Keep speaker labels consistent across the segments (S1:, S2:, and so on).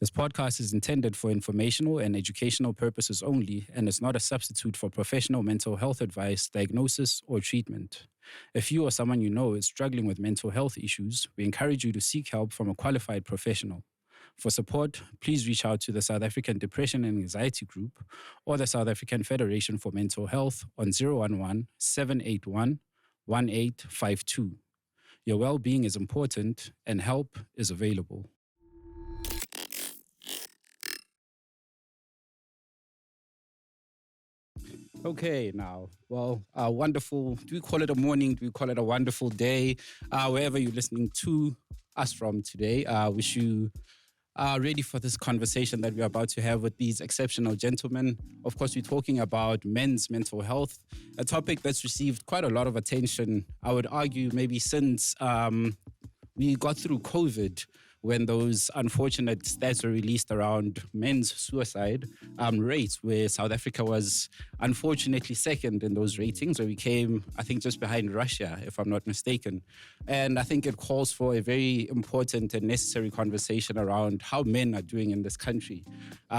S1: This podcast is intended for informational and educational purposes only and is not a substitute for professional mental health advice, diagnosis, or treatment. If you or someone you know is struggling with mental health issues, we encourage you to seek help from a qualified professional. For support, please reach out to the South African Depression and Anxiety Group or the South African Federation for Mental Health on 011-781-1852. Your well-being is important and help is available. Okay, now, well, wonderful. Do we call it a morning? Do we call it a wonderful day? Wherever you're listening to us from today, wish you ready for this conversation that we're about to have with these exceptional gentlemen. Of course, we're talking about men's mental health, a topic that's received quite a lot of attention, I would argue, maybe since we got through COVID, when those unfortunate stats were released around men's suicide rates, where South Africa was unfortunately second in those ratings, where we came, I think, just behind Russia, if I'm not mistaken. And I think it calls for a very important and necessary conversation around how men are doing in this country.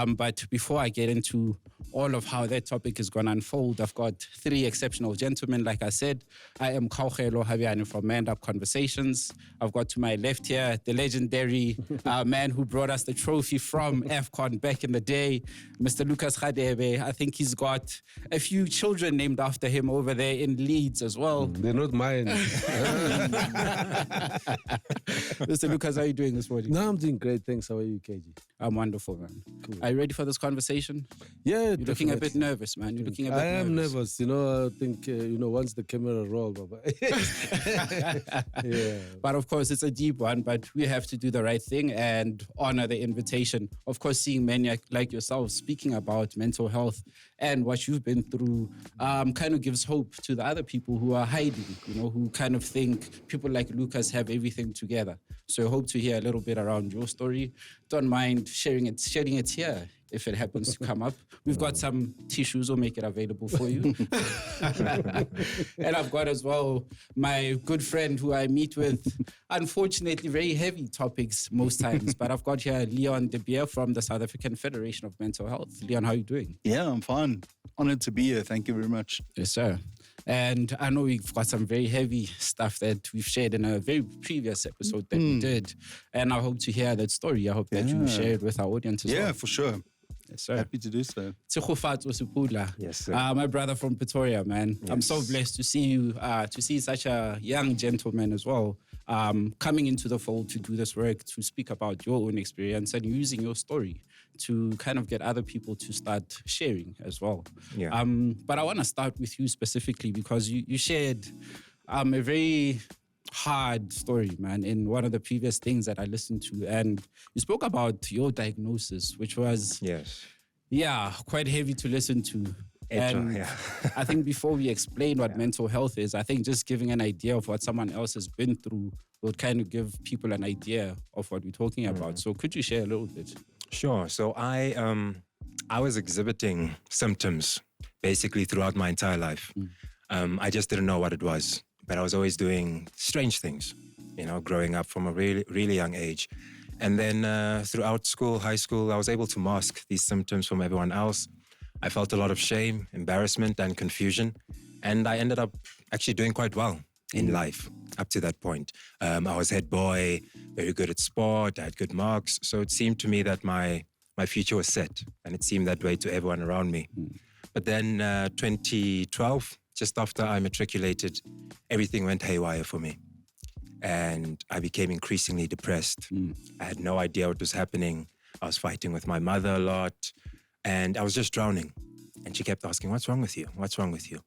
S1: But before I get into all of how that topic is going to unfold, I've got three exceptional gentlemen. Like I said, I am Kgaugelo Habyane from Man Up Conversations. I've got to my left here the legendary man who brought us the trophy from AFCON back in the day, Mr. Lucas Radebe. I think he's got a few children named after him over there in Leeds as well.
S2: They're not mine.
S1: Mr. Lucas, how are you doing this morning?
S2: No, I'm doing great. Thanks. How are you, KG?
S1: I'm wonderful, man.
S2: Cool.
S1: Are you ready for this conversation?
S2: Yeah,
S1: You're looking a bit nervous, man. You're looking a bit nervous.
S2: I am nervous. I think, once the camera rolls. Yeah.
S1: But of course, it's a deep one, but we have to do the right thing and honor the invitation. Of course, seeing men like yourself speaking about mental health and what you've been through kind of gives hope to the other people who are hiding, who kind of think people like Lucas have everything together. So I hope to hear a little bit around your story. Don't mind sharing it here if it happens to come up. We've got some tissues, we'll make it available for you. And I've got as well my good friend who I meet with, unfortunately, very heavy topics most times. But I've got here Leon De Beer from the South African Federation of Mental Health. Leon, how are you doing?
S3: Yeah, I'm fine. Honored to be here. Thank you very much.
S1: Yes, sir. And I know we've got some very heavy stuff that we've shared in a very previous episode that we did. And I hope to hear that story. I hope that you share it with our audience as well.
S3: Yeah, for sure.
S1: Yes, sir.
S3: Happy to do so.
S1: Tshegofatso Sephula.
S2: Yes, sir.
S1: My brother from Pretoria, man. Yes. I'm so blessed to see you, to see such a young gentleman as well, coming into the fold to do this work, to speak about your own experience and using your story to kind of get other people to start sharing as well.
S2: Yeah.
S1: But I want to start with you specifically because you shared a very hard story, man, in one of the previous things that I listened to. And you spoke about your diagnosis, which was, quite heavy to listen to. And I think before we explain what mental health is, I think just giving an idea of what someone else has been through would kind of give people an idea of what we're talking about. So could you share a little bit?
S4: Sure. So I was exhibiting symptoms basically throughout my entire life. I just didn't know what it was. But I was always doing strange things, growing up from a really, really young age. And then throughout school, high school, I was able to mask these symptoms from everyone else. I felt a lot of shame, embarrassment, and confusion. And I ended up actually doing quite well in life up to that point. I was head boy, very good at sport, I had good marks. So it seemed to me that my future was set. And it seemed that way to everyone around me. But then 2012, just after I matriculated, everything went haywire for me. And I became increasingly depressed. I had no idea what was happening. I was fighting with my mother a lot. And I was just drowning. And she kept asking, what's wrong with you? What's wrong with you?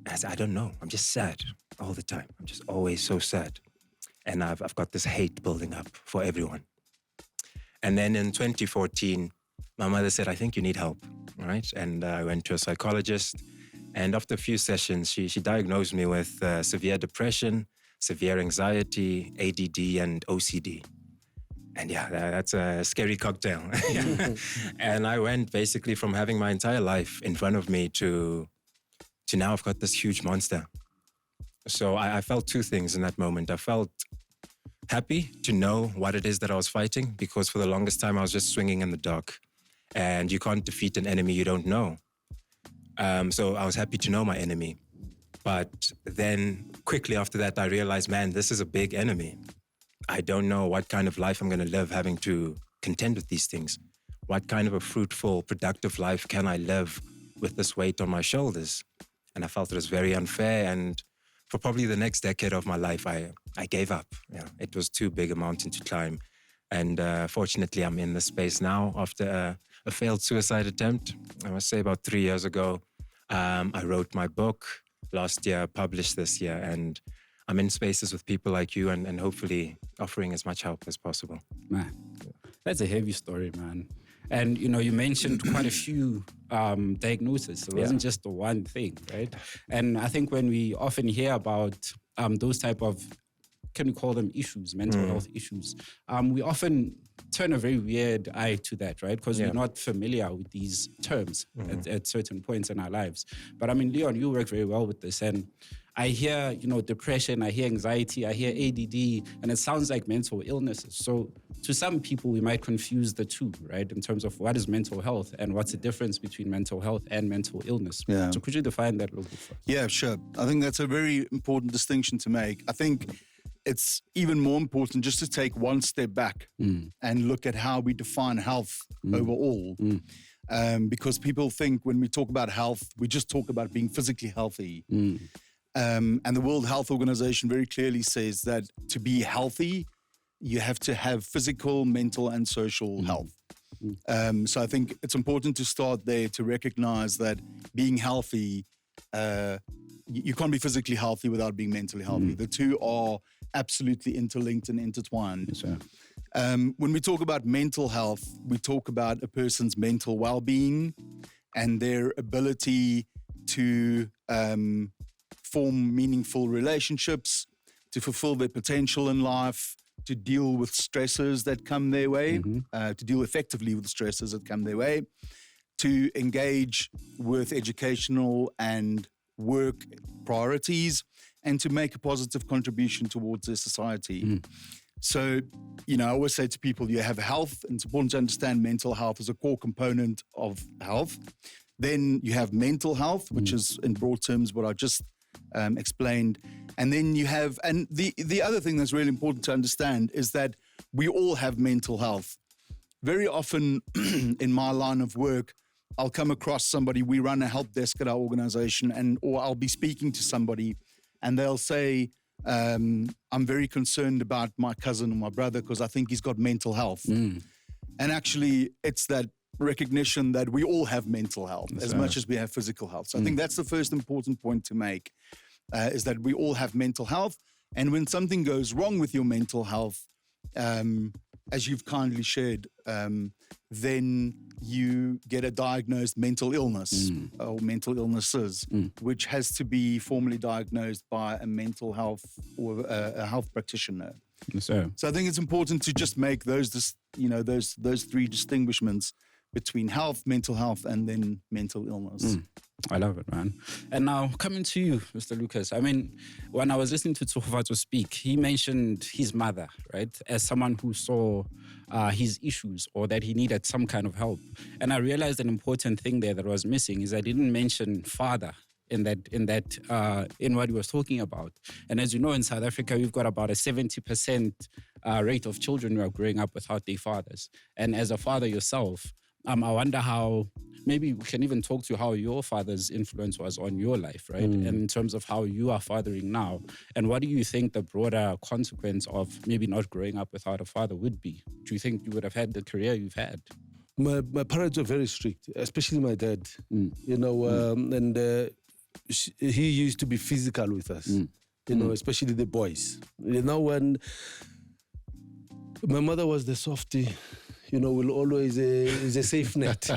S4: And I said, I don't know. I'm just sad all the time. I'm just always so sad. And I've got this hate building up for everyone. And then in 2014, my mother said, I think you need help, right? And I went to a psychologist. And after a few sessions, she diagnosed me with severe depression, severe anxiety, ADD, and OCD. And that's a scary cocktail. And I went basically from having my entire life in front of me to now I've got this huge monster. So I felt two things in that moment. I felt happy to know what it is that I was fighting, because for the longest time I was just swinging in the dark, and you can't defeat an enemy you don't know. So I was happy to know my enemy. But then quickly after that, I realized, man, this is a big enemy. I don't know what kind of life I'm going to live having to contend with these things. What kind of a fruitful, productive life can I live with this weight on my shoulders? And I felt it was very unfair. And for probably the next decade of my life, I gave up. It was too big a mountain to climb. And fortunately, I'm in this space now after a failed suicide attempt. I must say about 3 years ago, I wrote my book last year, published this year, and I'm in spaces with people like you and hopefully offering as much help as possible.
S1: Man, that's a heavy story, man. And, you know, you mentioned quite a few diagnoses. It wasn't just the one thing, right? And I think when we often hear about those type of, can we call them issues, mental health issues, we often turn a very weird eye to that, right? Because we're not familiar with these terms at certain points in our lives. But I mean, Leon, you work very well with this. And I hear, you know, depression, I hear anxiety, I hear ADD, and it sounds like mental illnesses. So to some people, we might confuse the two, right? In terms of what is mental health and what's the difference between mental health and mental illness.
S3: Yeah.
S1: So could you define that a little bit for us?
S3: Yeah, sure. I think that's a very important distinction to make. I think it's even more important just to take one step back and look at how we define health overall. Because people think when we talk about health, we just talk about being physically healthy. And the World Health Organization very clearly says that to be healthy, you have to have physical, mental, and social health. So I think it's important to start there to recognize that being healthy, you can't be physically healthy without being mentally healthy. The two are absolutely interlinked and intertwined.
S1: Yes, sir.
S3: When we talk about mental health, we talk about a person's mental well-being and their ability to form meaningful relationships, to fulfill their potential in life, to deal with stresses that come their way, to deal effectively with stresses that come their way, to engage with educational and work priorities, and to make a positive contribution towards their society. So, you know, I always say to people, you have health, and it's important to understand mental health as a core component of health. Then you have mental health, which is in broad terms what I just explained. And then you have, and the other thing that's really important to understand is that we all have mental health. Very often in my line of work, I'll come across somebody, we run a help desk at our organization, or I'll be speaking to somebody and they'll say, I'm very concerned about my cousin or my brother because I think he's got mental health. And actually, it's that recognition that we all have mental health as much as we have physical health. So I think that's the first important point to make, is that we all have mental health. And when something goes wrong with your mental health, as you've kindly shared, then you get a diagnosed mental illness or mental illnesses, which has to be formally diagnosed by a mental health or a health practitioner.
S1: Yes, sir.
S3: So I think it's important to just make those three distinguishments between health, mental health, and then mental illness.
S1: I love it, man. And now coming to you, Mr. Lucas. I mean, when I was listening to Tshegofatso speak, he mentioned his mother, right, as someone who saw his issues or that he needed some kind of help. And I realized an important thing there that was missing is I didn't mention father in what he was talking about. And as you know, in South Africa, we've got about a 70% rate of children who are growing up without their fathers. And as a father yourself, I wonder how, maybe we can even talk to how your father's influence was on your life, right? And in terms of how you are fathering now. And what do you think the broader consequence of maybe not growing up without a father would be? Do you think you would have had the career you've had?
S2: My parents were very strict, especially my dad. You know, and he used to be physical with us. You know, especially the boys. You know, when my mother was the softie, you know, will always is a safe net.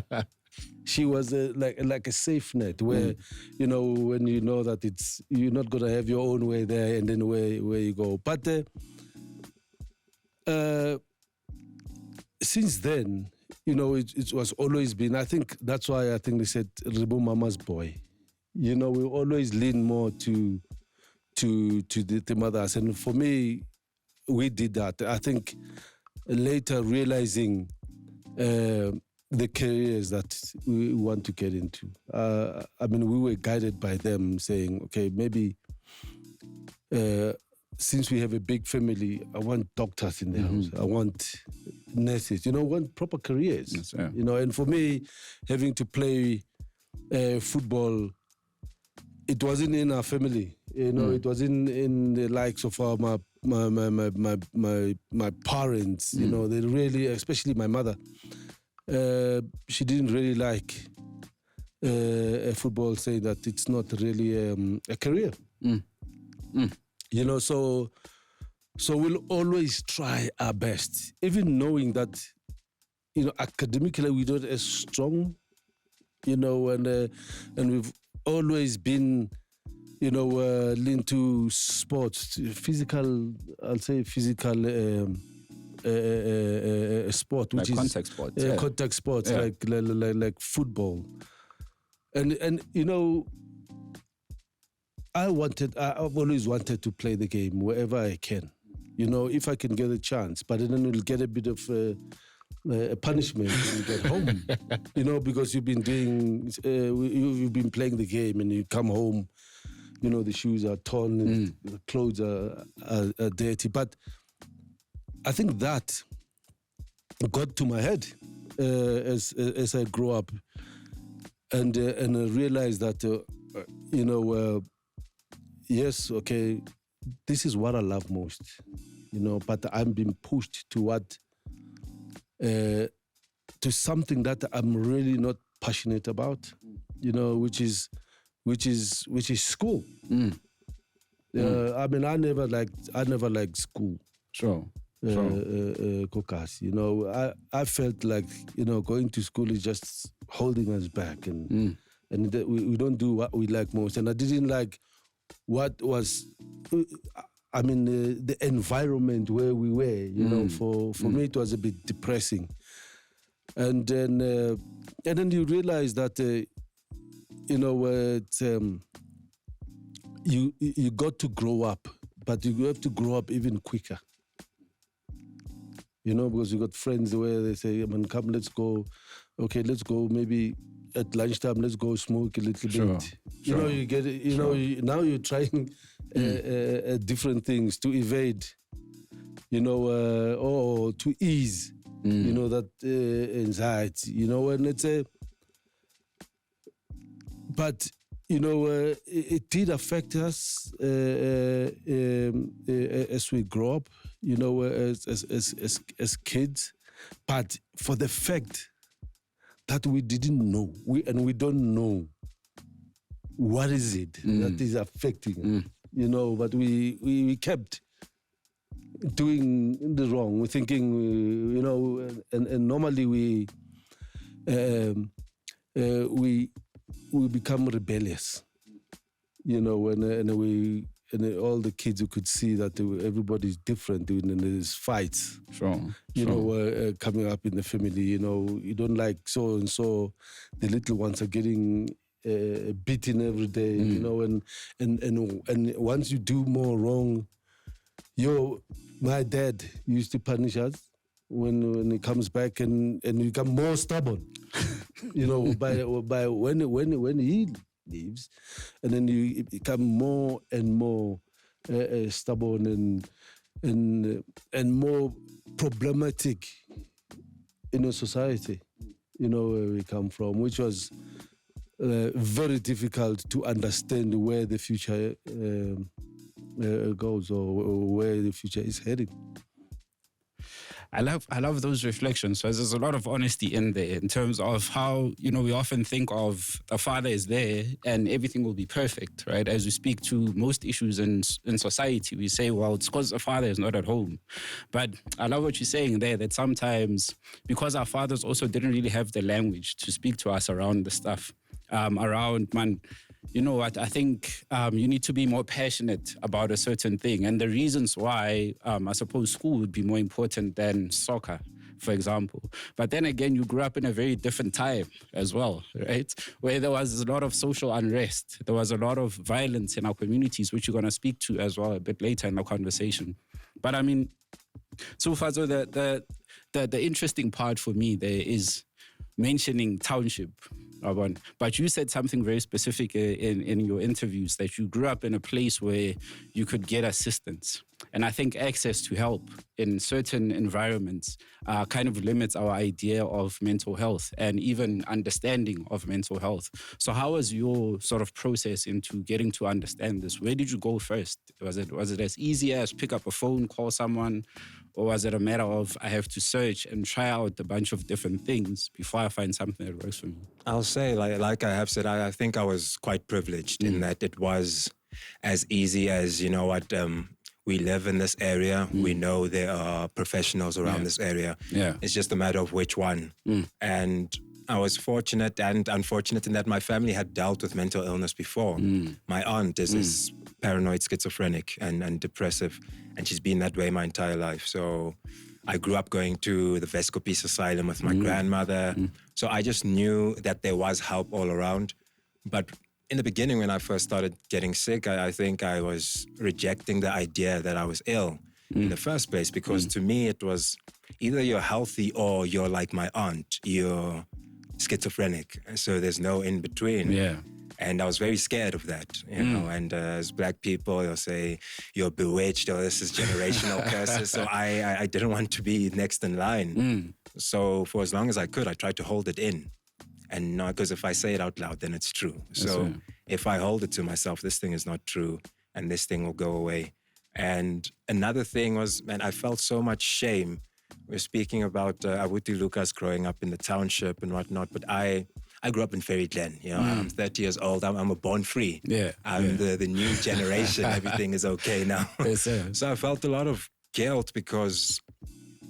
S2: She was like a safe net where, you know, when you know that you're not gonna have your own way there, and then where you go. But since then, you know, it was always been. I think that's why I think they said Rebo Mama's boy. You know, we always lean more to the mothers, and for me, we did that. I think later realizing the careers that we want to get into. I mean, we were guided by them saying, okay, maybe since we have a big family, I want doctors in the house. I want nurses, I want proper careers.
S1: Yes, yeah.
S2: And for me, having to play football, it wasn't in our family. It wasn't in the likes of my parents. They really, especially my mother, she didn't really like football, saying that it's not really a career. So we'll always try our best, even knowing that academically we're not as strong, and we've always been linked to sports, physical, I'll say physical sport, which
S1: like
S2: is
S1: contact sports,
S2: contact sports,
S1: Yeah.
S2: like football, and I've always wanted to play the game wherever I can, if I can get a chance, but then we'll get a bit of a punishment when you get home, because you've been doing, you've been playing the game and you come home, the shoes are torn, and the clothes are dirty. But I think that got to my head as I grew up, and I realized that, yes, okay, this is what I love most, but I'm being pushed to to something that I'm really not passionate about, which is school. I mean, I never liked school.
S1: Sure.
S2: Kokas, I felt like going to school is just holding us back, and we don't do what we like most. And I didn't like what was, I mean, the environment where we were. For me it was a bit depressing. And then you realize that you got to grow up, but you have to grow up even quicker. Because you got friends where they say, "Man, come, let's go. Okay, let's go. Maybe at lunchtime, let's go smoke a little bit." You get it. Now you're trying different things to evade. Or to ease. That anxiety. And it's but it did affect us as we grow up, as kids. But for the fact that we didn't know, we don't know what is it that is affecting, but we kept doing the wrong. We're thinking, and normally we become rebellious, and all the kids, you could see that everybody's different, and there's fights. Coming up in the family, you don't like so and so. The little ones are getting beaten every day, and once you do more wrong, my dad used to punish us when he comes back, and you become more stubborn. By when he leaves, and then you become more and more stubborn and more problematic in a society, where we come from, which was very difficult to understand where the future goes, or where the future is heading.
S1: I love those reflections. So there's a lot of honesty in there in terms of how, we often think of the father is there and everything will be perfect, right? As we speak to most issues in society, we say, well, it's because the father is not at home. But I love what you're saying there, that sometimes because our fathers also didn't really have the language to speak to us around the stuff, you know what, I think you need to be more passionate about a certain thing. And the reasons why, I suppose school would be more important than soccer, for example. But then again, you grew up in a very different time as well, right? Where there was a lot of social unrest. There was a lot of violence in our communities, which you're going to speak to as well a bit later in the conversation. But I mean, so far, so the interesting part for me there is mentioning township. But you said something very specific in your interviews, that you grew up in a place where you could get assistance. And I think access to help in certain environments kind of limits our idea of mental health and even understanding of mental health. So how was your sort of process into getting to understand this? Where did you go first? Was it as easy as pick up a phone, call someone? Or was it a matter of I have to search and try out a bunch of different things before I find something that works for me?
S4: I'll say, like I have said, I think I was quite privileged in that it was as easy as, you know what, we live in this area. We know there are professionals around this area.
S1: Yeah.
S4: It's just a matter of which one. And I was fortunate and unfortunate in that my family had dealt with mental illness before. My aunt is paranoid, schizophrenic and depressive, and she's been that way my entire life. So I grew up going to the Vesco Peace Asylum with my grandmother. So I just knew that there was help all around. But in the beginning, when I first started getting sick, I think I was rejecting the idea that I was ill in the first place, because to me it was either you're healthy or you're like my aunt, you're schizophrenic. So there's no in between.
S1: Yeah.
S4: And I was very scared of that, you know, and as Black people, they'll say, you're bewitched, or this is generational curses. So I didn't want to be next in line. So for as long as I could, I tried to hold it in. And not because if I say it out loud, then it's true. So if I hold it to myself, this thing is not true, and this thing will go away. And another thing was, man, I felt so much shame. We're speaking about Abuti Lucas growing up in the township and whatnot, but I grew up in Fairy Glen. You know, I'm 30 years old. I'm a born free.
S1: Yeah.
S4: I'm the new generation. Everything is okay now.
S1: Yes, sir.
S4: So I felt a lot of guilt because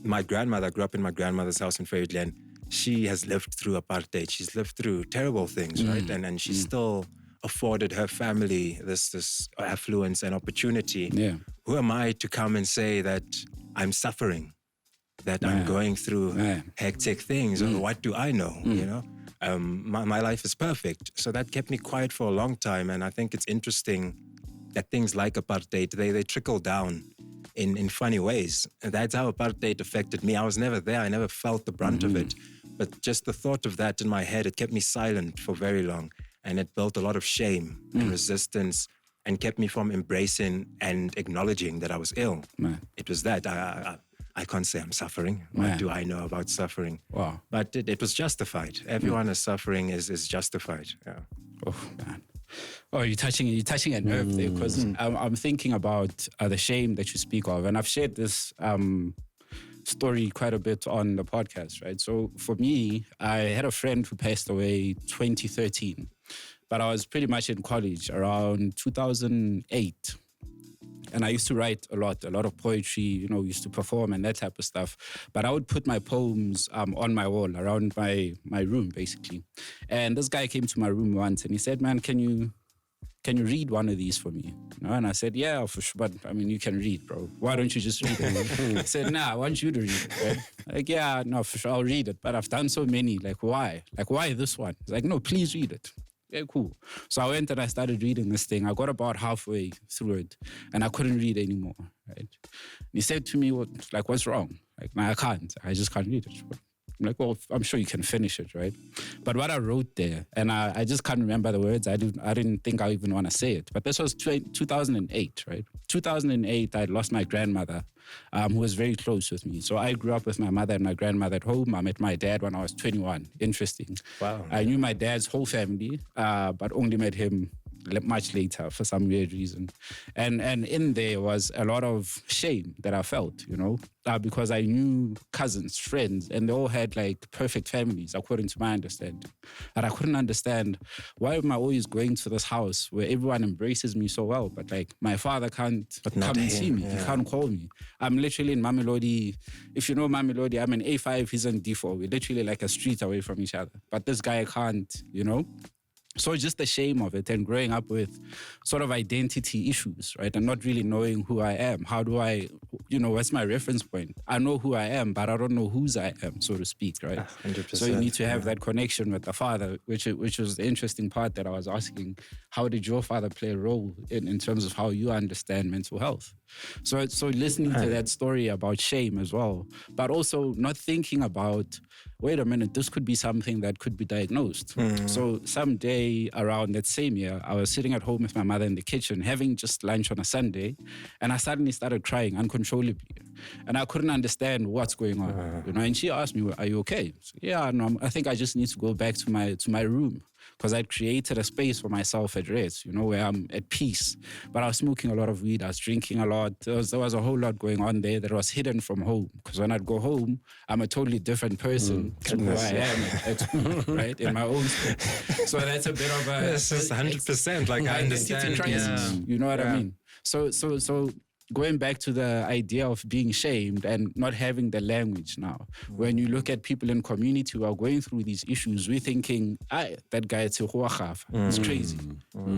S4: my grandmother, I grew up in my grandmother's house in Fairy Glen. She has lived through apartheid. She's lived through terrible things, right? And she still afforded her family this affluence and opportunity.
S1: Yeah.
S4: Who am I to come and say that I'm suffering, that I'm going through hectic things? Or what do I know, you know? My life is perfect. So that kept me quiet for a long time. And I think it's interesting that things like apartheid, they trickle down in funny ways. And that's how apartheid affected me. I was never there. I never felt the brunt of it. But just the thought of that in my head, it kept me silent for very long. And it built a lot of shame and resistance and kept me from embracing and acknowledging that I was ill.
S1: Man.
S4: It was that. I can't say I'm suffering. What do I know about suffering?
S1: Wow.
S4: But it was justified. Everyone is suffering is justified. Yeah.
S1: Oh, man. Oh, you're touching a nerve there, because I'm thinking about the shame that you speak of. And I've shared this story quite a bit on the podcast, right? So for me, I had a friend who passed away 2013, but I was pretty much in college around 2008. And I used to write a lot of poetry, you know, used to perform and that type of stuff. But I would put my poems on my wall around my room, basically. And this guy came to my room once and he said, man, can you read one of these for me? You know? And I said, yeah, for sure. But I mean, you can read, bro. Why don't you just read it? I said, nah, I want you to read it. Right? Like, yeah, no, for sure, I'll read it. But I've done so many. Like, why? Like, why this one? He's like, no, please read it. Yeah, cool. So I went and I started reading this thing. I got about halfway through it and I couldn't read anymore, right? And he said to me, what's wrong? Like, no, I can't. I just can't read it. I'm like, well, I'm sure you can finish it, right? But what I wrote there, and I just can't remember the words. I didn't think I even want to say it. But this was 2008, right? 2008, I lost my grandmother, who was very close with me. So I grew up with my mother and my grandmother at home. I met my dad when I was 21. Interesting.
S4: Wow.
S1: I knew my dad's whole family, but only met him much later for some weird reason. And in there was a lot of shame that I felt, you know, because I knew cousins, friends, and they all had like perfect families, according to my understanding. And I couldn't understand, why am I always going to this house where everyone embraces me so well, but like my father can't come and see me. He can't call me. I'm literally in Mamelodi. If you know Mamelodi, I'm in A5, he's in D4. We're literally like a street away from each other. But this guy can't, you know? So just the shame of it and growing up with sort of identity issues, right? And not really knowing who I am. How do I, what's my reference point? I know who I am, but I don't know whose I am, so to speak, right?
S4: 100%.
S1: So you need to have that connection with the father, which was the interesting part that I was asking. How did your father play a role in terms of how you understand mental health? So listening to that story about shame as well, but also not thinking about, wait a minute, this could be something that could be diagnosed. So someday around that same year, I was sitting at home with my mother in the kitchen, having just lunch on a Sunday, and I suddenly started crying uncontrollably. And I couldn't understand what's going on. And she asked me, are you okay? So, yeah, no, I think I just need to go back to my room, because I'd created a space for myself at rest, where I'm at peace. But I was smoking a lot of weed, I was drinking a lot. There was a whole lot going on there that was hidden from home. Because when I'd go home, I'm a totally different person to who I am at home, right? In my own space. So that's a bit of a...
S4: This is 100%. Like, I understand.
S1: Crisis, you know what I mean? So going back to the idea of being shamed and not having the language now. When you look at people in community who are going through these issues, we're thinking, that guy he's crazy.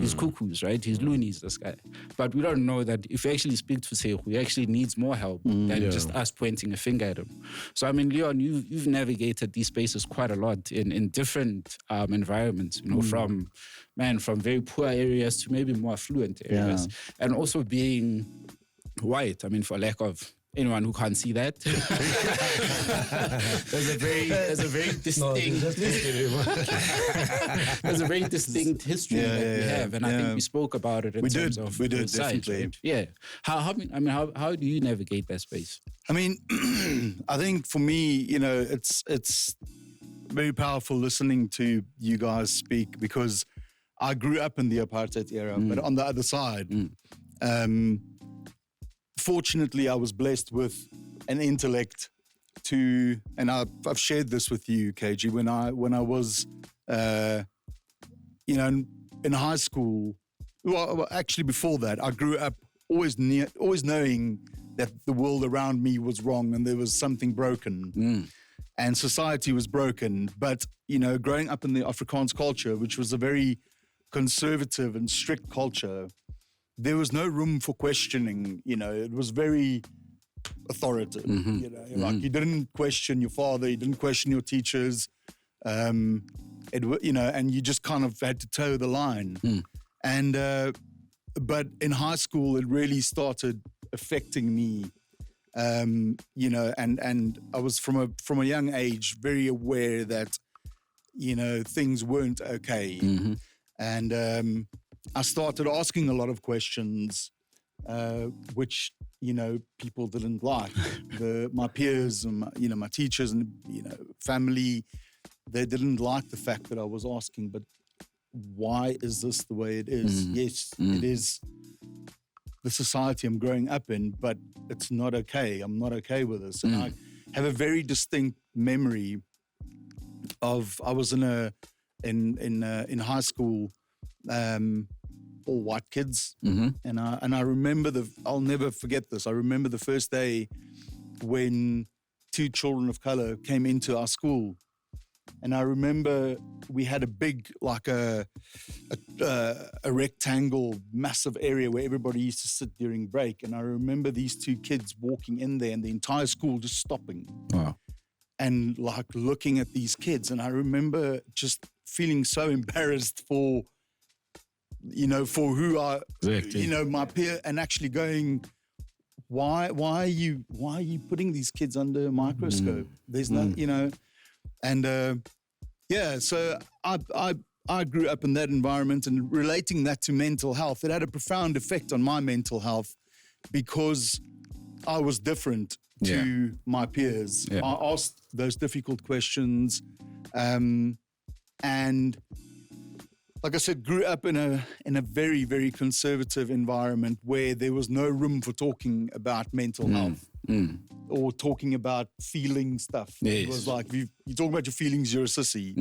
S1: He's cuckoos, right? He's loonies, this guy. But we don't know that if you actually speak to Sehu, he actually needs more help than just us pointing a finger at him. So, I mean, Leon, you've navigated these spaces quite a lot in different environments, from very poor areas to maybe more affluent areas. And also being white, I mean, for lack of anyone who can't see that. there's a very distinct history that we have, and I think we spoke about it in terms of
S3: we did
S1: sides,
S3: definitely.
S1: right? Yeah. How do you navigate that space?
S3: I mean, I think for me, it's very powerful listening to you guys speak, because I grew up in the apartheid era, but on the other side, fortunately, I was blessed with an intellect and I've shared this with you, KG, when I was, in high school. Well, actually, before that, I grew up always knowing that the world around me was wrong and there was something broken, and society was broken. But growing up in the Afrikaans culture, which was a very conservative and strict culture, there was no room for questioning. It was very authoritative. Like, you didn't question your father, you didn't question your teachers, and you just kind of had to toe the line. And but in high school, it really started affecting me. And I was from a young age very aware that things weren't okay, and I started asking a lot of questions, which people didn't like. My peers and my teachers and family, they didn't like the fact that I was asking. But why is this the way it is? Yes, it is the society I'm growing up in, but it's not okay. I'm not okay with this. And I have a very distinct memory of I was in high school. All white kids, and I remember I'll never forget this. I remember the first day when 2 children of color came into our school, and I remember we had a big, like a rectangle, massive area where everybody used to sit during break, and I remember these 2 kids walking in there, and the entire school just stopping.
S1: Wow.
S3: And like looking at these kids, and I remember just feeling so embarrassed for who are, my peer, and actually going, why are you putting these kids under a microscope? There's no, and so I grew up in that environment, and relating that to mental health, it had a profound effect on my mental health because I was different to my peers. I asked those difficult questions, and like I said, grew up in a very, very conservative environment where there was no room for talking about mental health or talking about feeling stuff.
S1: Yes.
S3: It was like, you talk about your feelings, you're a sissy.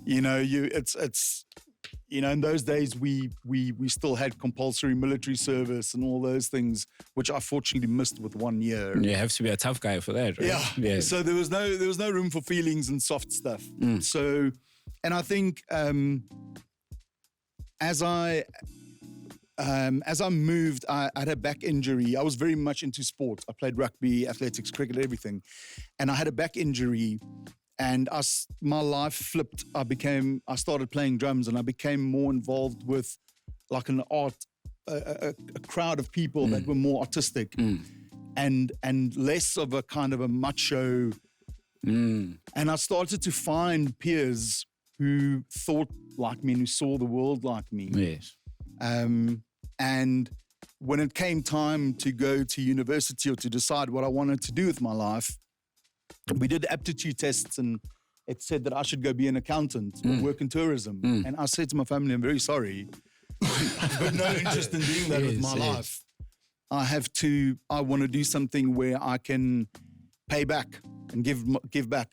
S3: It's in those days we still had compulsory military service and all those things, which I fortunately missed with 1 year.
S1: You have to be a tough guy for that, right?
S3: Yeah. So there was no room for feelings and soft stuff. So, and I think as I moved, I had a back injury. I was very much into sports. I played rugby, athletics, cricket, everything. And I had a back injury, and my life flipped. I started playing drums, and I became more involved with like an art, a crowd of people that were more artistic and less of a kind of a macho. And I started to find peers who thought like me and who saw the world like me.
S1: Yes.
S3: And when it came time to go to university or to decide what I wanted to do with my life, we did aptitude tests, and it said that I should go be an accountant or work in tourism. And I said to my family, I'm very sorry. I've got no interest in doing that with my life. I want to do something where I can pay back and give back,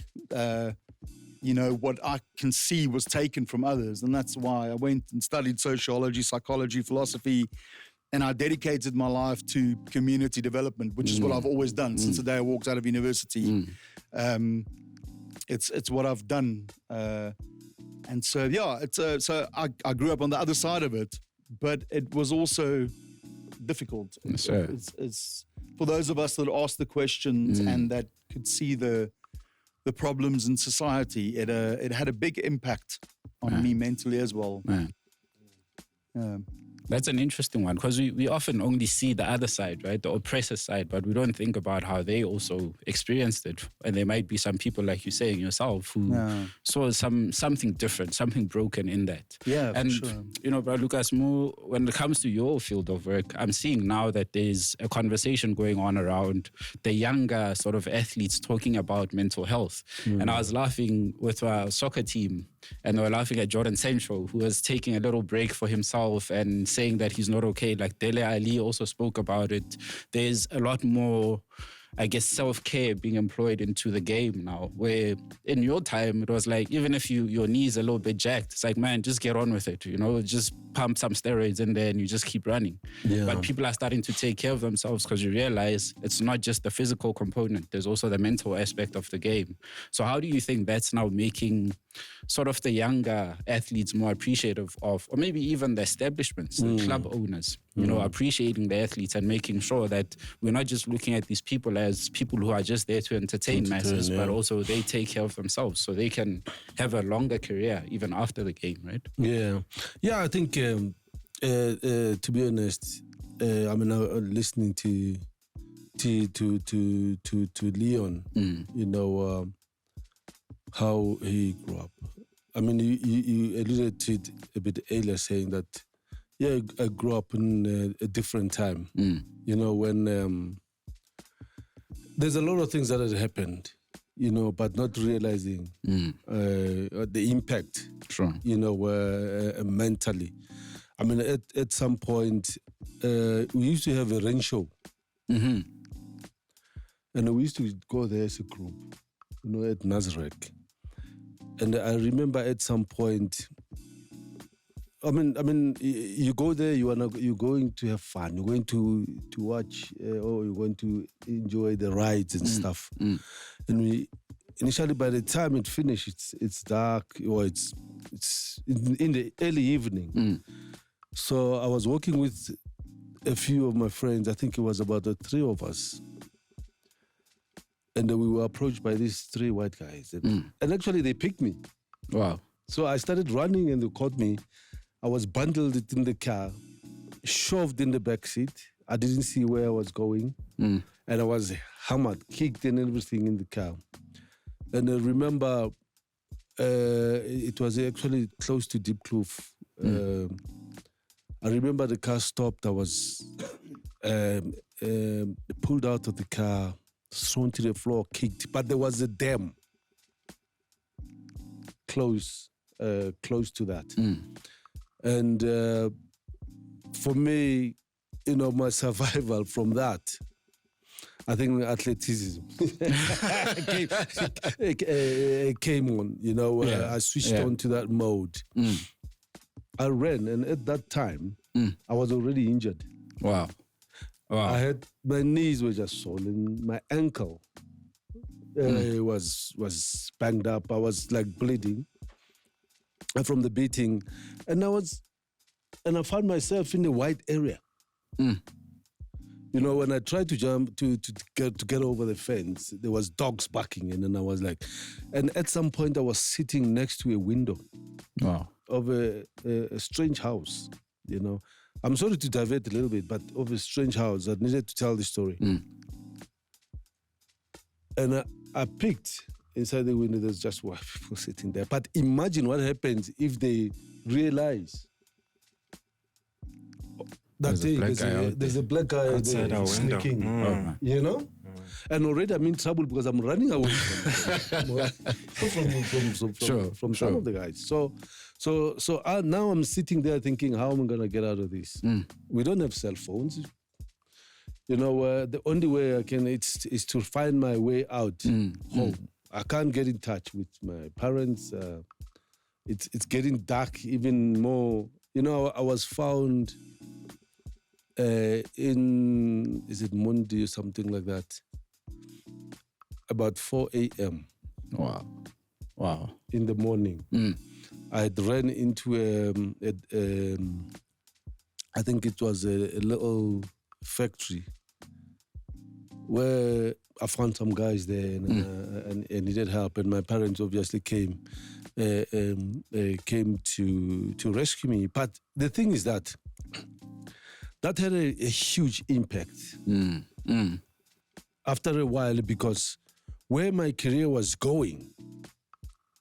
S3: what I can see was taken from others. And that's why I went and studied sociology, psychology, philosophy, and I dedicated my life to community development, which is what I've always done since the day I walked out of university. It's what I've done. And so, yeah, I grew up on the other side of it, but it was also difficult. It's for those of us that asked the questions and that could see the problems in society, it had a big impact on me mentally as well.
S1: That's an interesting one, because we often only see the other side, right? The oppressor side, but we don't think about how they also experienced it. And there might be some people, like you saying yourself, who saw something different, something broken in that.
S3: Yeah,
S1: and,
S3: for sure.
S1: Brother Lucas, when it comes to your field of work, I'm seeing now that there's a conversation going on around the younger sort of athletes talking about mental health. And I was laughing with our soccer team, and they were laughing at Jordan Sancho, who was taking a little break for himself and saying that he's not okay. Like Dele Ali also spoke about it. There's a lot more, I guess, self-care being employed into the game now, where in your time, it was like, even if your knee's a little bit jacked, it's like, man, just get on with it, just pump some steroids in there and you just keep running.
S2: Yeah.
S1: But people are starting to take care of themselves because you realize it's not just the physical component, there's also the mental aspect of the game. So how do you think that's now making sort of the younger athletes more appreciative of, or maybe even the establishments, the club owners, appreciating the athletes and making sure that we're not just looking at these people as people who are just there to entertain masses, but also they take care of themselves so they can have a longer career even after the game, right?
S2: Yeah, I think to be honest, listening to Leon, how he grew up. I mean, you alluded to it a bit earlier, saying that, I grew up in a different time. When there's a lot of things that had happened, but not realizing the impact, mentally. I mean, at some point, we used to have a rain show. And we used to go there as a group, at Nazareth. And I remember at some point, you go there, you're going to have fun. You're going to watch, or you're going to enjoy the rides and stuff. And initially, by the time it finished, it's dark, or it's in the early evening. So I was walking with a few of my friends. I think it was about the three of us. And we were approached by these three white guys. And actually, they picked me.
S1: Wow.
S2: So I started running and they caught me. I was bundled in the car, shoved in the back seat. I didn't see where I was going. And I was hammered, kicked and everything in the car. And I remember it was actually close to Deep Kloof. I remember the car stopped. I was pulled out of the car, thrown to the floor, kicked. But there was a dam close to that. And for me, my survival from that, I think athleticism came on. I switched on to that mode. I ran, and at that time, I was already injured.
S1: Wow.
S2: My knees were just swollen. My ankle was banged up. I was like bleeding from the beating, and I was and I found myself in a wide area. You know, when I tried to jump to get over the fence, there was dogs barking, and then I was like, and at some point I was sitting next to a window of a strange house. You know, I'm sorry to divert a little bit, but of a strange house. I needed to tell the story, and I picked inside the window. There's just white people sitting there. But imagine what happens if they realize that there's a black guy
S4: outside our window.
S2: sneaking, you know? And already I'm in trouble because I'm running away from some of the guys. So now I'm sitting there thinking, how am I going to get out of this? We don't have cell phones. You know, the only way I can is to find my way out home. I can't get in touch with my parents. It's getting dark even more. You know, I was found in, is it Monday or something like that? About 4 a.m.
S1: Wow.
S2: In the morning. I had ran into I think it was a little factory where I found some guys there and needed help, and my parents obviously came to rescue me. But the thing is that had a huge impact after a while, because where my career was going,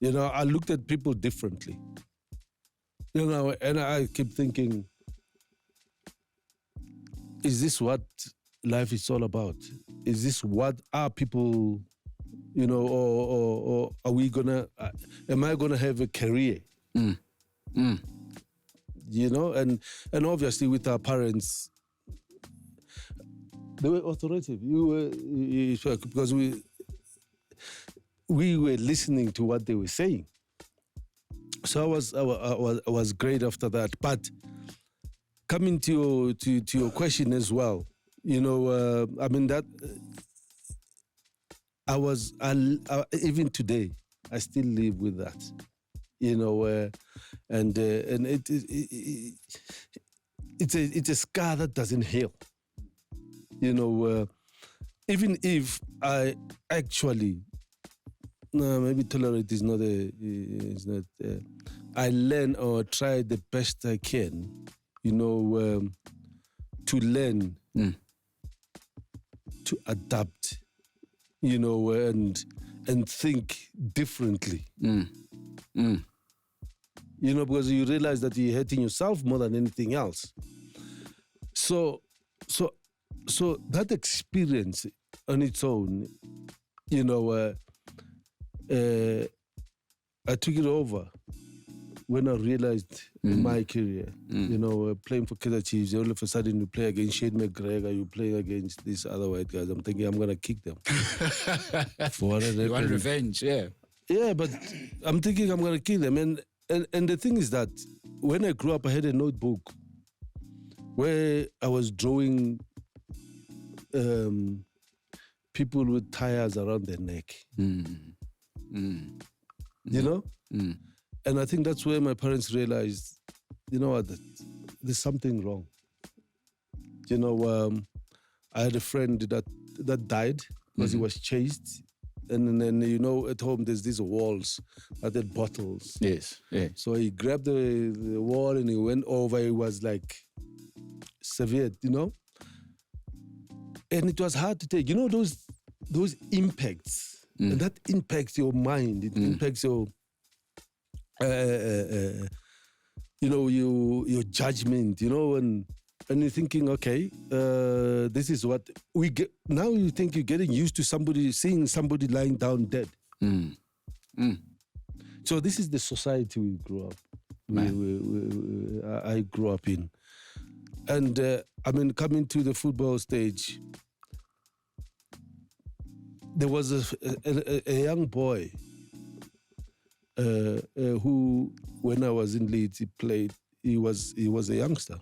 S2: you know, I looked at people differently. You know, and I keep thinking, is this what life is all about? Is this what are people, you know, or are we gonna, am I gonna have a career? You know, and obviously with our parents, they were authoritative. Because we were listening to what they were saying. So I was great after that. But coming to your question as well, you know, I mean that I even today I still live with that, you know, and it's a scar that doesn't heal, you know. Even if I actually, no, maybe tolerate is not I learn or try the best I can, you know, to learn, to adapt, you know, and think differently. You know, because you realize that you're hurting yourself more than anything else. So that experience on its own, you know, I took it over when I realized in my career, you know, playing for Kaizer Chiefs, all of a sudden you play against Shane McGregor, you play against these other white guys. I'm thinking I'm going to kick them. For what
S1: You want revenge, yeah.
S2: Yeah, but I'm thinking I'm going to kill them. And the thing is that when I grew up, I had a notebook where I was drawing people with tires around their neck. You know? And I think that's where my parents realized, you know what, there's something wrong. You know, I had a friend that died because he was chased. And then, you know, at home there's these walls that had bottles.
S1: Yes. Yeah.
S2: So he grabbed the wall and he went over. It was like severe, you know? And it was hard to take. You know, those impacts. And that impacts your mind. It impacts your, you know, your judgment, you know, and you're thinking, okay, this is what we get. Now you think you're getting used to seeing somebody lying down dead. So this is the society we grew up. I grew up in. And I mean, coming to the football stage, there was a young boy who, when I was in Leeds, he was a youngster.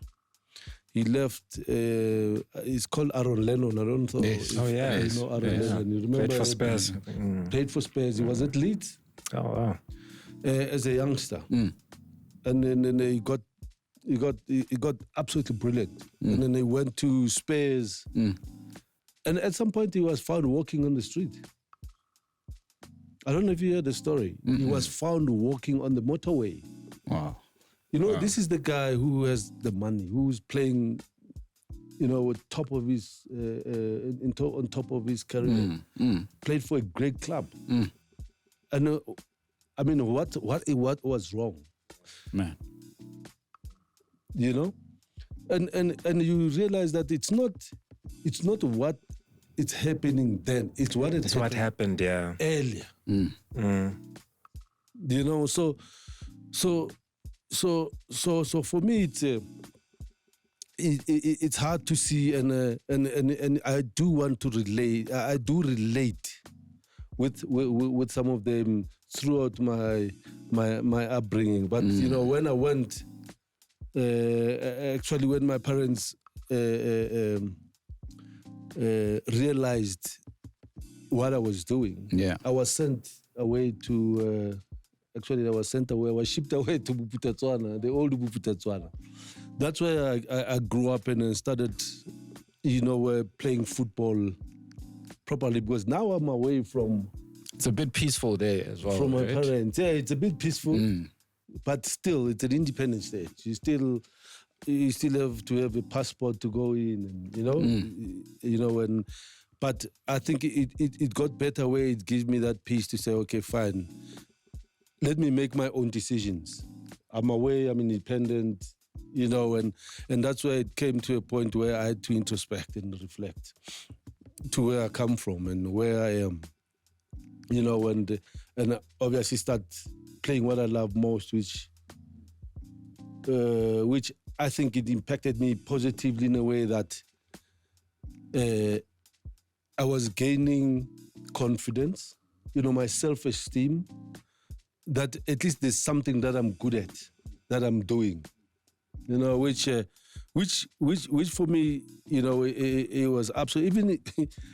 S2: He left, he's called Aaron Lennon. I don't know.
S1: Yes.
S4: Oh, yeah.
S2: You know Aaron Lennon. You remember?
S4: Played for Spurs.
S2: Played for Spurs. He was at Leeds.
S4: Oh, wow.
S2: As a youngster. And then he got He got absolutely brilliant. And then he went to Spurs. And at some point, he was found walking on the street. I don't know if you heard the story. He was found walking on the motorway.
S1: Wow.
S2: You know, this is the guy who has the money, who's playing, you know, on top of his career. Played for a great club. And I mean, what was wrong?
S1: Man.
S2: You know? And you realize that it's not what it's happening then. It's what happened
S4: yeah.
S2: earlier. You know, so for me it's hard to see, and I do want to relate. I do relate with some of them throughout my upbringing. But you know, when I went, actually, when my parents realized what I was doing, I was sent away to. Actually, I was shipped away to Buputatswana, the old Buputatswana. That's where I grew up and started, you know, playing football properly, because now I'm away from...
S1: It's a bit peaceful there as well,
S2: from my
S1: right?
S2: parents. Yeah, it's a bit peaceful, but still, it's an independent state. You still have to have a passport to go in, and, you know, but I think it got better where it gives me that peace to say, okay, fine, let me make my own decisions. I'm away, I'm independent, you know, and that's where it came to a point where I had to introspect and reflect to where I come from and where I am, you know, and obviously start playing what I love most, which I think it impacted me positively in a way that I was gaining confidence, you know, my self-esteem, that at least there's something that I'm good at, that I'm doing, you know, which for me, you know, it was absolutely,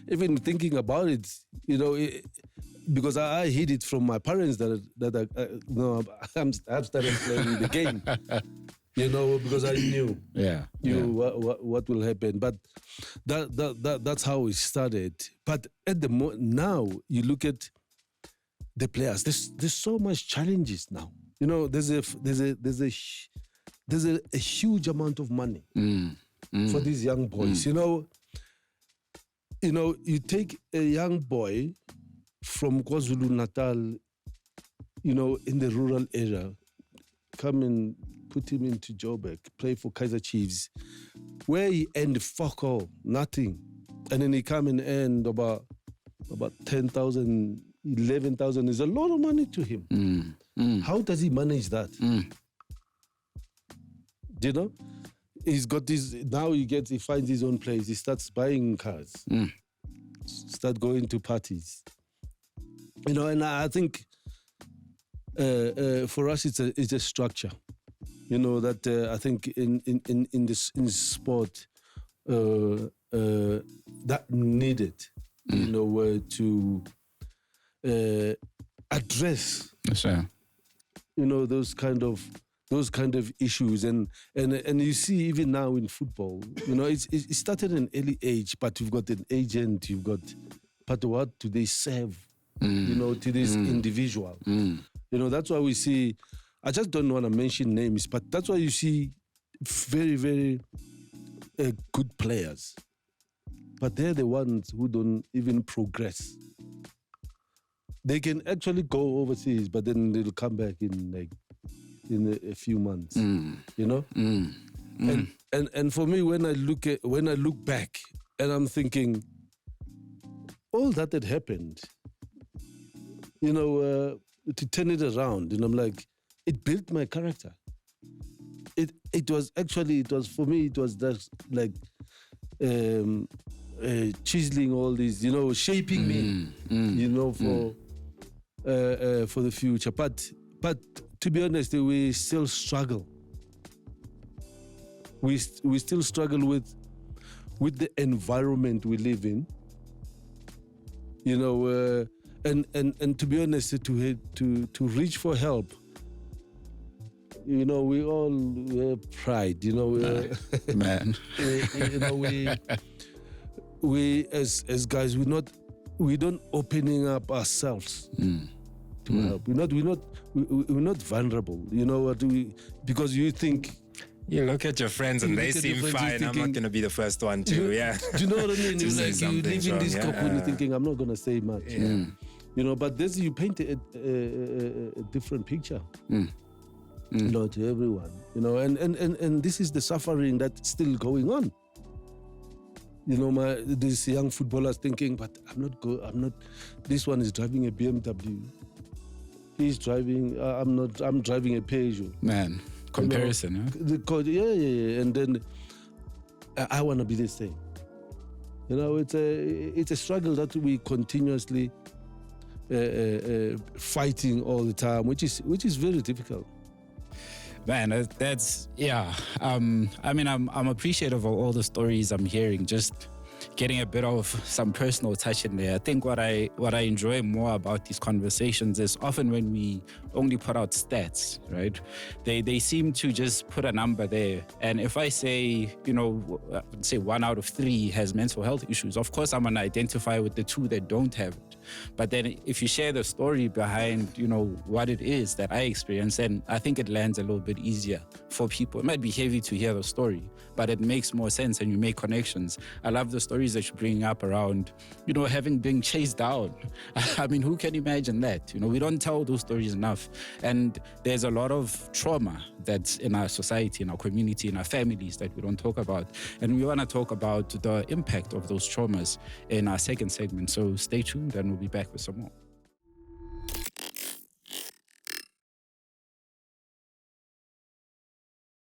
S2: even thinking about it, you know, because I hid it from my parents that I've started playing the game, you know, because I knew, what will happen. But that's how it started. But at the now you look at the players. There's so much challenges now. You know, there's a huge amount of money for these young boys. You know, you take a young boy from KwaZulu Natal, you know, in the rural area, come and put him into Joburg, play for Kaizer Chiefs, where he earned fuck all, nothing, and then he come and earn about 10,000. 11,000 is a lot of money to him. How does he manage that? You know, he's got this. Now he finds his own place. He starts buying cars, start going to parties. You know, and I think for us it's a structure. You know that I think in this sport that needed, you know, to address, you know, those kind of issues, and you see even now in football, you know, it started at an early age, but you've got an agent, but what do they serve, you know, to this individual? You know, that's why we see, I just don't want to mention names, but that's why you see very, very good players, but they're the ones who don't even progress. They can actually go overseas, but then they'll come back in a few months. You know, and for me, when I look back, and I'm thinking, all that had happened, you know, to turn it around, and I'm like, it built my character. It was for me, it was just like chiseling all these, you know, shaping me, you know, for the future. But to be honest, we still struggle. We still struggle with the environment we live in. You know, and to be honest, to reach for help, You know, we all pride. You know,
S1: Man.
S2: you know, we as guys, we don't opening up ourselves to help. We're not vulnerable. You know what? Because you think.
S4: You look at your friends and
S2: You
S4: they
S2: look at your
S4: seem
S2: friends,
S4: fine.
S2: you're
S4: I'm not
S2: thinking-
S4: going to be the first one to,
S2: Do you know what I mean?
S4: To
S2: You're
S4: say
S2: like, you live
S4: something's
S2: in this
S4: wrong,
S2: cocoon, you're
S4: yeah.
S2: thinking, I'm not going to say much.
S4: Yeah.
S2: You know, but this, you paint a different picture. You know, to everyone. You know, and this is the suffering that's still going on. You know, these young footballers thinking, but I'm not. This one is driving a BMW. He's driving. I'm driving a Peugeot.
S1: Man. Comparison, huh?
S2: The code, yeah. And then I want to be the same. You know, it's a struggle that we continuously fighting all the time, which is very difficult.
S1: Man, that's yeah. I mean, I'm appreciative of all the stories I'm hearing. Just getting a bit of some personal touch in there. I think what I enjoy more about these conversations is often when we only put out stats, right? They seem to just put a number there. And if I say, you know, say 1 out of 3 has mental health issues, of course I'm gonna identify with the 2 that don't have it. But then if you share the story behind, you know, what it is that I experience, then I think it lands a little bit easier for people. It might be heavy to hear the story, but it makes more sense and you make connections. I love the stories that you bring up around, you know, having been chased down. I mean, who can imagine that? You know, we don't tell those stories enough. And there's a lot of trauma that's in our society, in our community, in our families that we don't talk about. And we want to talk about the impact of those traumas in our second segment. So stay tuned and we'll be back with some more.